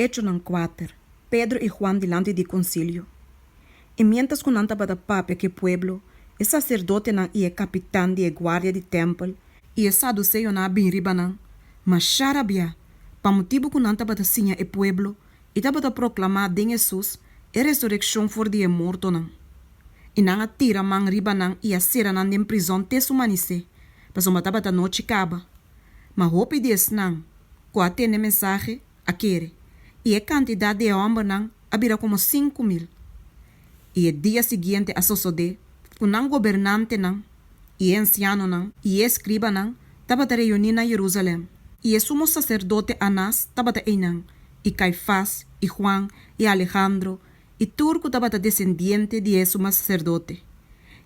Hecho ng 4. Pedro y Juan delante de concilio. Y mientras con anta bada papia que pueblo, el sacerdote nan y el capitán de guardia de templo, y el saduceo na bin ribanan, mas charabia, pa motivo con anta bada sinha el pueblo, y ta bada proclamar de Jesús, e resurrección for de morto nan. Y nan atira man ribanan y asera nan den prison tesumanice, pa so mata bada noche caba. Ma hopi des nan, ko atende mensaje, aquere. E a quantidade de homens não habira como 5.000. E o dia seguinte a suceder, o não governante não, e anciano não, e escriba não, estava reunido na Jerusalém. E o sumo sacerdote Anás estava aí não, e Caifás, e Juan, e Alejandro, e Turco estava descendente de esse sumo sacerdote.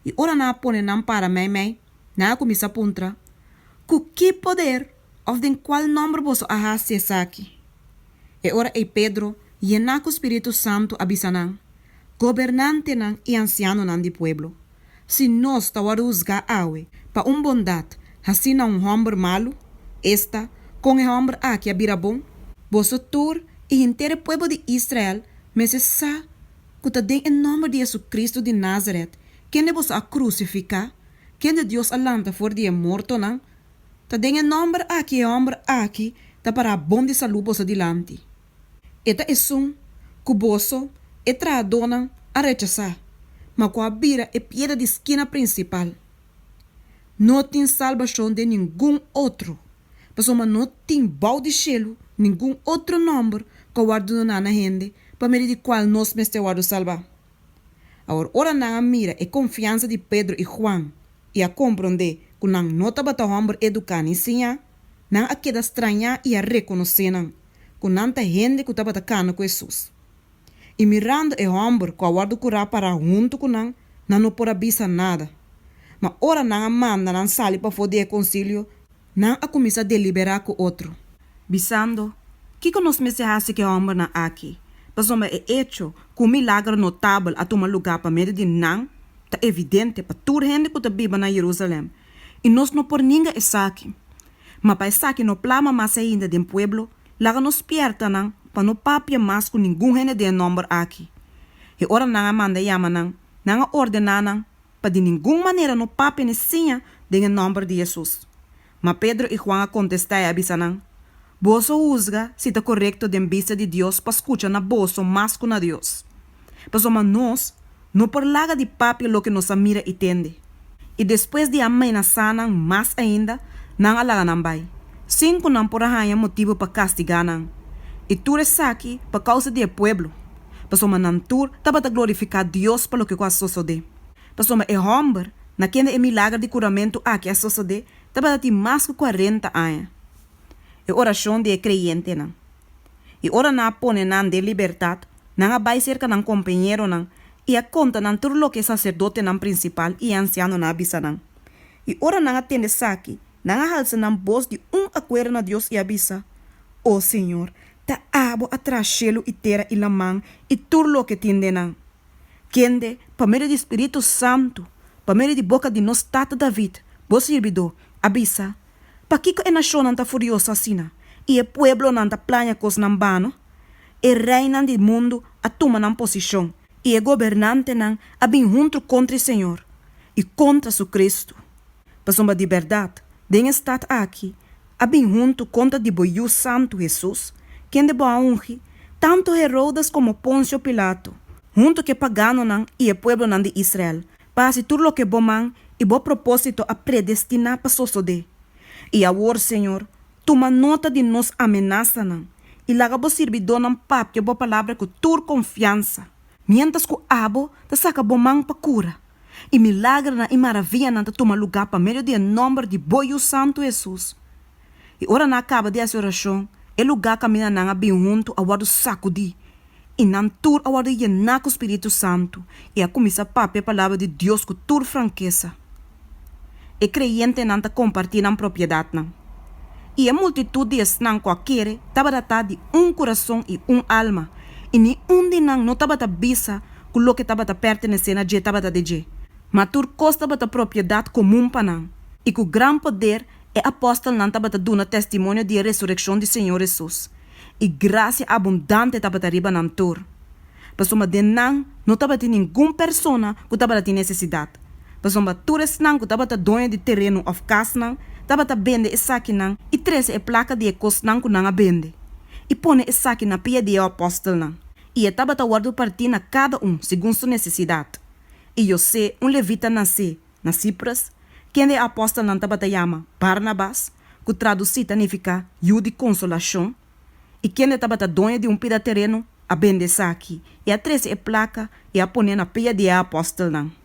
E ora não põe não para mim, não começa a puntra, com que poder, ou de qual nome você arrasta esse aqui? E ora e Pedro, llena com o Espírito Santo abisanan, governante nan e anciano nan de pueblo. Se nós tawaruzga awe, pa bondade, assim na homem malo, esta, com o homem aqui a bom, vosso tur e inteiro pueblo de Israel, mas sa, que ta den em nome de Jesus Cristo de Nazaret, quem de vos a crucificar, quem de Deus alanta for de morto nan, ta den em nome aqui, homem aqui, ta para bom de saúde vos adiante. Eta é que boso e traadona a rechazar, mas com a bira é piedra de esquina principal. Não tem salvação de nenhum outro, mas não tem balde de gelo, nenhum outro nome que o guardo na gente, para medir de qual nós me guardo salvar. Agora, ora na mira é confiança de Pedro e Juan, e a compreender que não nota bata homem educar e ensinar, não a queda estranhar e a reconhecer não. Com tanta gente que estava atacando com Jesus. E mirando o homem que aguarda curar para junto com não pode avisar nada. Mas ora não manda não sale para foder concílio, não a começa a deliberar com outro. Bisando, que nós me se hace que o homem não aqui? Mas é hecho que um milagre notável a tomar lugar para meio de não, está evidente para toda gente que está viva na Jerusalém. E nós não por ninguém está aqui. Mas para estar aqui no plama mais ainda de um pueblo, laga nos pierta nang, pa no papia mas com nenhum gene de nome aqui. E ora nang manda yama nang ordena nang, pa de nenhuma maneira no papia nesinha de nome de Jesus. Mas Pedro e Juan contestai abisa nang, boso usga se está correto de vista de Deus pa escucha na boso mas com a Deus. Pa soma nós, no por laga de papia lo que nos mira e tende. E depois de amenazar nang mais ainda, nang alaga nang bai. 5 não por arranhar motivo para castigar não. E tu és aqui por causa do pueblo. Passou não tu estava a glorificar Deus pelo que quase sucedeu. Passou é homem naquele milagre de curamento aqui a suceder estava a ter mais de 40 anos. E oração de creyente não. E ora na põe não de liberdade, não vai cerca não companheiro não. E a conta não tudo o que sacerdote não principal e anciano não avisa não. E ora não atende aqui. Não halsa na voz de acuerdo na Deus e avisa, oh Senhor, ta abo atrás-lo e terra e lamang e tudo o que tende não. Quende, para meio do Espírito Santo, para meio de boca de nosso tata David, vos servidor, avisa, para que a nação não está furiosa assim, e o pueblo não está planha cos não bano, e reina do mundo a toma na posição, e o governante não a bem junto contra o Senhor e contra o Cristo. Para sombra de verdade, den estado aqui, a bem junto contra de boiú santo Jesus, quem de boa unge, tanto Herodes como Pôncio Pilato, junto que pagano nan e o pueblo nan de Israel, para se tudo o que bom man e bom propósito a predestinar para suceder. E agora, Senhor, toma nota de nos ameaça nan, e laga bo servidor nan pap que boa palavra com tur confiança, mientras que abo te saca bom man para cura. E milagre e maravilha não toma lugar para meio de nome de Boio Santo Jesus. E ora na acaba de essa oração, é lugar caminha na bem junto ao lado sacudi. E não tur ao lado llenar com o Espírito Santo. E a começar a palavra de Deus com tur franqueza. E creyente não compartilha a propriedade não. E a multitude de não qualquer estava datada de coração e alma. E nenhum de não estava a bisa com o que estava a pertencer a estava a de. Mas tur costa bata propriedade comum para nós. E com grande poder, o apóstolo não estava dando testemunho de ressurreição do Senhor Jesus. e graça abundante estava arriba na tor. Pasoma de não estava ter nenhuma pessoa que estava ter necessidade. Pasoma todos não que estava dono de terreno ou casa não, estava vende essa aqui não e treze placa de ecos não que não vende. E põe essa aqui na pia de apóstolo não. E estava guardando partir na cada segundo sua necessidade. E eu sei levita nasce na Cipras, quem é apóstolo não estava chama Barnabas, que traduzido significa "yu de consolação", e quem estava dono de pida terreno a vender aqui e a 13 placa e a pôr na pia de apóstolo não.